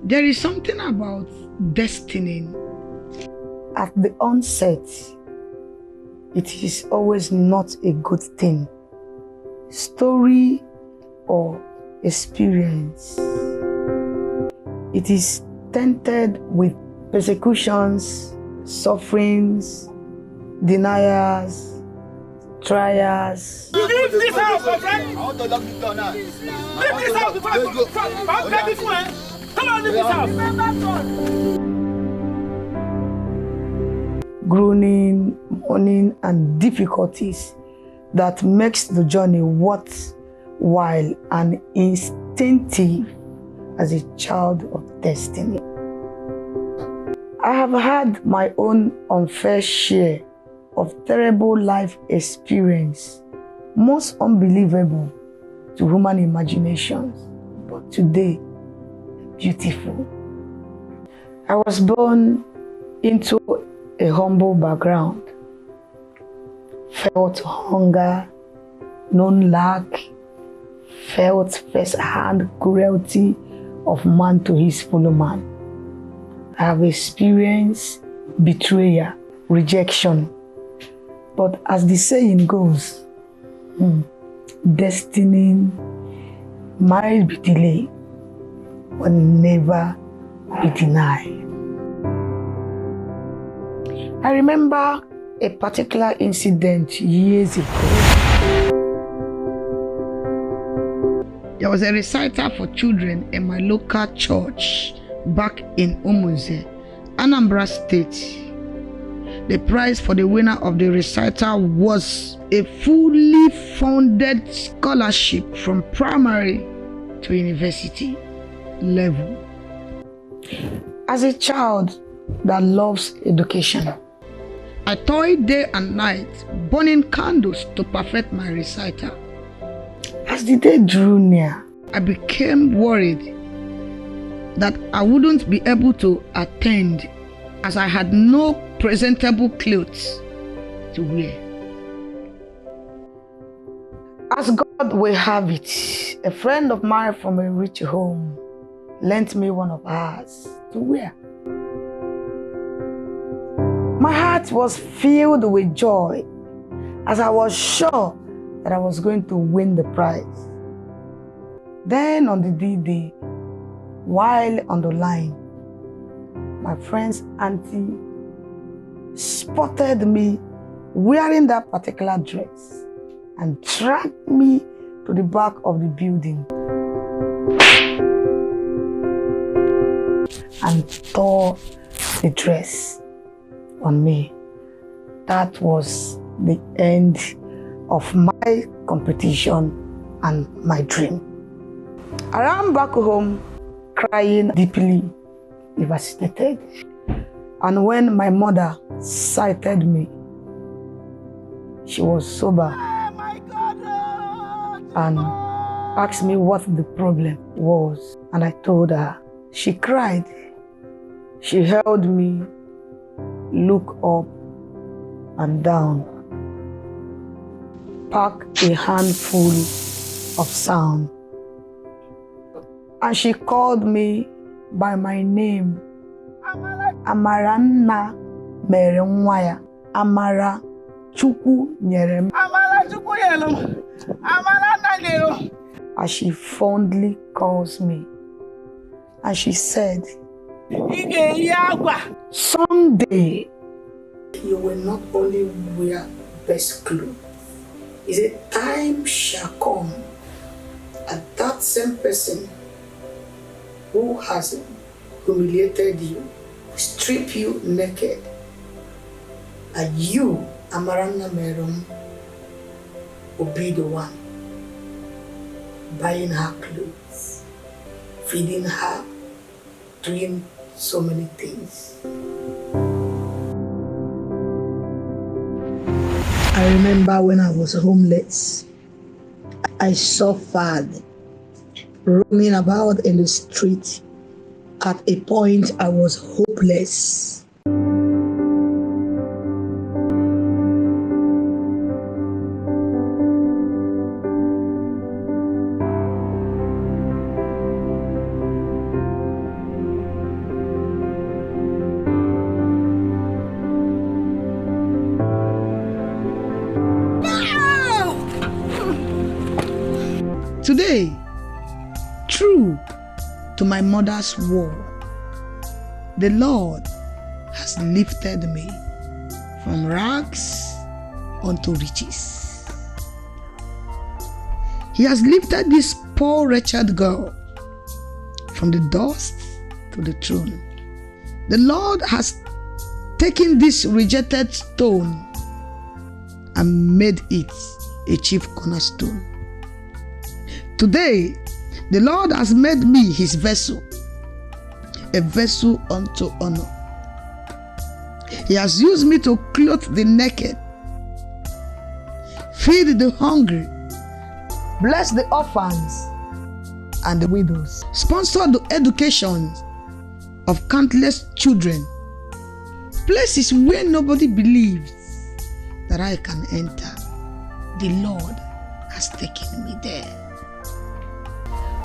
There is something about destiny. At the onset, it is always not a good thing. Story or experience. It is tainted with persecutions, sufferings, denials, trials. Leave this house, my friend! I want to lock this door now. Leave this house before I get this one. Come on, leave this house. Groaning, mourning, and difficulties that makes the journey worthwhile and instinctive as a child of destiny. I have had my own unfair share of terrible life experience, most unbelievable to human imaginations, but today, beautiful. I was born into a humble background, felt hunger, known lack, felt first-hand cruelty of man to his fellow man. I have experienced betrayal, rejection. But as the saying goes, destiny might be delayed, but never be denied. I remember a particular incident years ago. There was a recital for children in my local church back in Umuze, Anambra State. The prize for the winner of the recital was a fully funded scholarship from primary to university level. As a child that loves education, I toiled day and night, burning candles to perfect my recital. as the day drew near, I became worried that I wouldn't be able to attend as I had no presentable clothes to wear. as God will have it, a friend of mine from a rich home lent me one of hers to wear. My heart was filled with joy as I was sure that I was going to win the prize. Then on the D-Day, while on the line, my friend's auntie spotted me wearing that particular dress and dragged me to the back of the building and tore the dress on me. That was the end of my competition and my dream. I ran back home crying, deeply devastated. And when my mother sighted me, she was sober and asked me what the problem was. And I told her. She cried. She held me, looked up and down, packed a handful of sand, and she called me by my name, Amaranna Merenwaya, Amara Chukwu Nyerem. As she fondly calls me, and she said, someday you will not only wear best clothes, he said, time shall come and that same person who has humiliated you, strip you naked, and you, Amaranna Merum, will be the one buying her clothes, feeding her, doing so many things. I remember when I was homeless, I suffered roaming about in the street. At a point, I was hopeless. Today, true to my mother's word, the Lord has lifted me from rags unto riches. He has lifted this poor wretched girl from the dust to the throne. The Lord has taken this rejected stone and made it a chief cornerstone. Today, the Lord has made me his vessel, a vessel unto honor. He has used me to clothe the naked, feed the hungry, bless the orphans and the widows, sponsor the education of countless children, places where nobody believes that I can enter. The Lord has taken me there.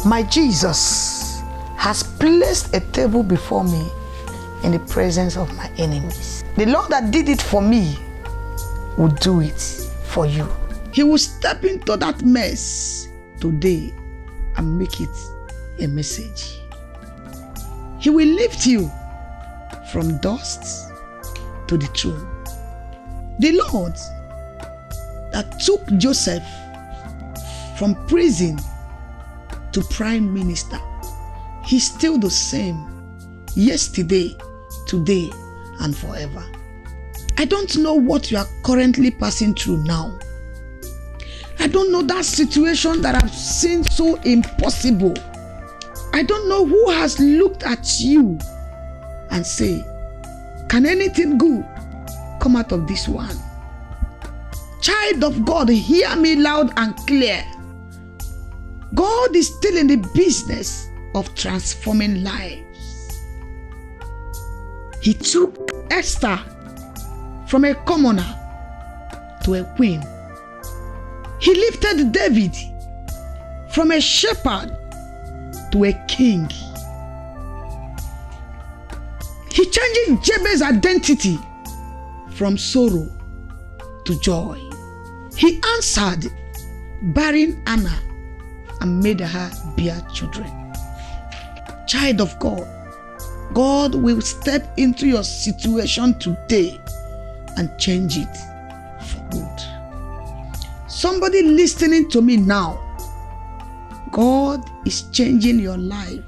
My Jesus has placed a table before me in the presence of my enemies. The Lord that did it for me will do it for you. He will step into that mess today and make it a message. He will lift you from dust to the throne. The Lord that took Joseph from prison to prime minister, he's still the same yesterday, today, and forever. I don't know what you are currently passing through now. I don't know that situation that I've seen so impossible. I don't know who has looked at you and say, can anything good come out of this one? Child of God, hear me loud and clear. God is still in the business of transforming lives. He took Esther from a commoner to a queen. He lifted David from a shepherd to a king. He changed Jabez's identity from sorrow to joy. He answered barren Anna and made her bear children. Child of God, God will step into your situation today and change it for good. Somebody listening to me now, God is changing your life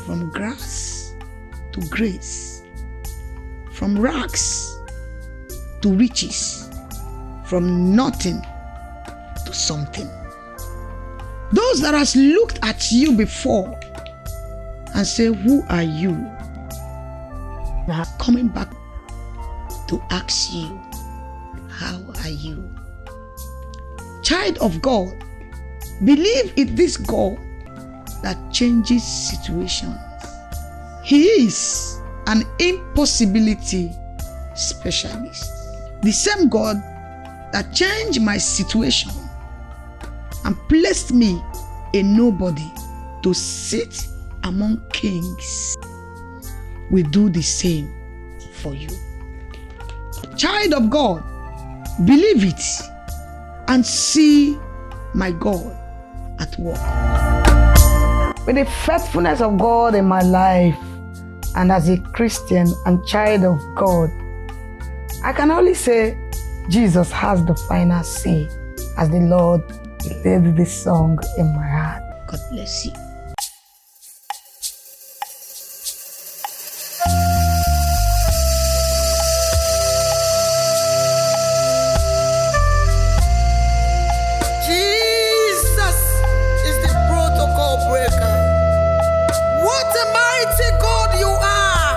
from grass to grace, from rags to riches, from nothing to something. Those that has looked at you before and say, who are you? They are coming back to ask you, how are you? Child of God, believe in this God that changes situations. He is an impossibility specialist. The same God that changed my situation and placed me a nobody to sit among kings will do the same for you. Child of God, believe it and see my God at work. With the faithfulness of God in my life and as a Christian and child of God, I can only say Jesus has the final say as the Lord laid this song in my heart. God bless you. Jesus is the protocol breaker. What a mighty God you are,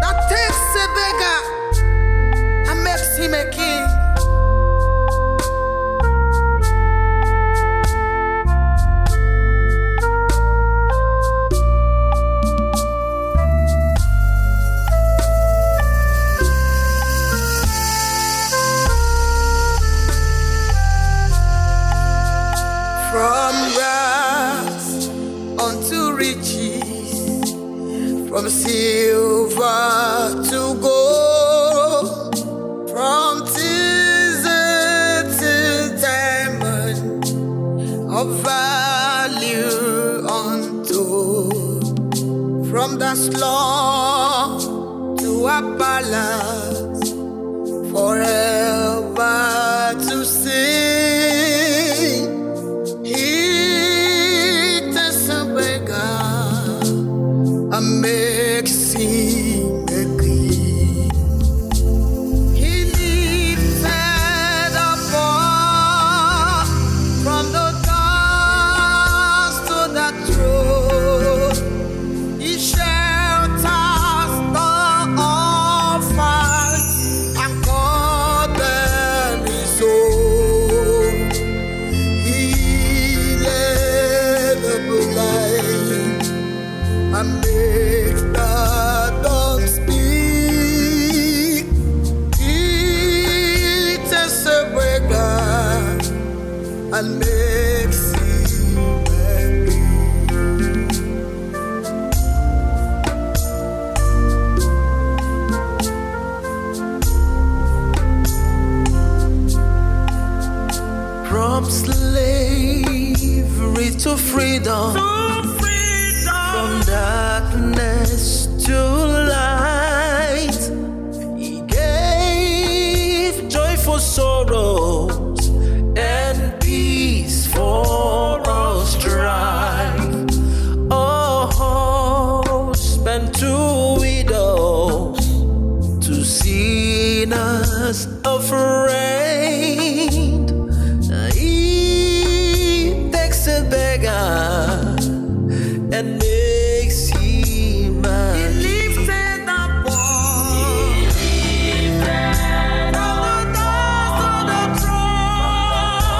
that takes a beggar and makes him a king. From rags unto riches, from silver to gold, from tinsel to diamond, of value untold. From the slum to a palace, forever to sing. He takes a beggar and makes him a king. He lifted up from the dust to the throne. He shelters the orphans and called them his own. He led the blind and made the dumb speak. He takes a beggar and makes him happy. From slavery to freedom, from darkness to light, he gave joyful sorrows and peace for all strife. Oh, spent to widows, to sinners afraid. He takes a beggar and makes him mine. He lifted the poor. He lifted all the dust to the throne.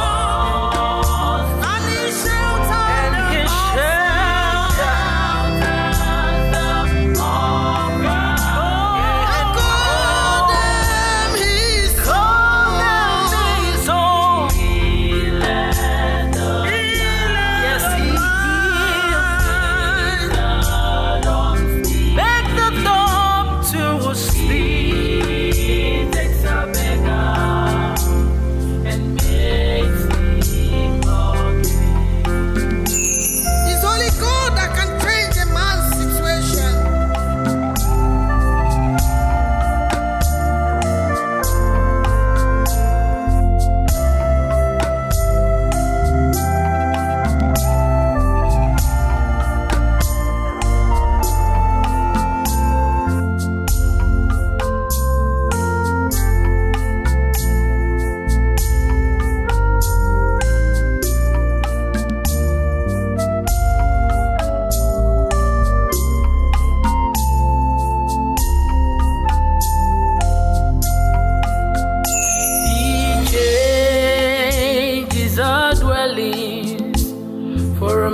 And he sheltered the and called them his own. He led the yes, he make the dog to sleep. Takes a beggar and makes him okay. It's only God that can change a man's situation. He changes our dwellings for a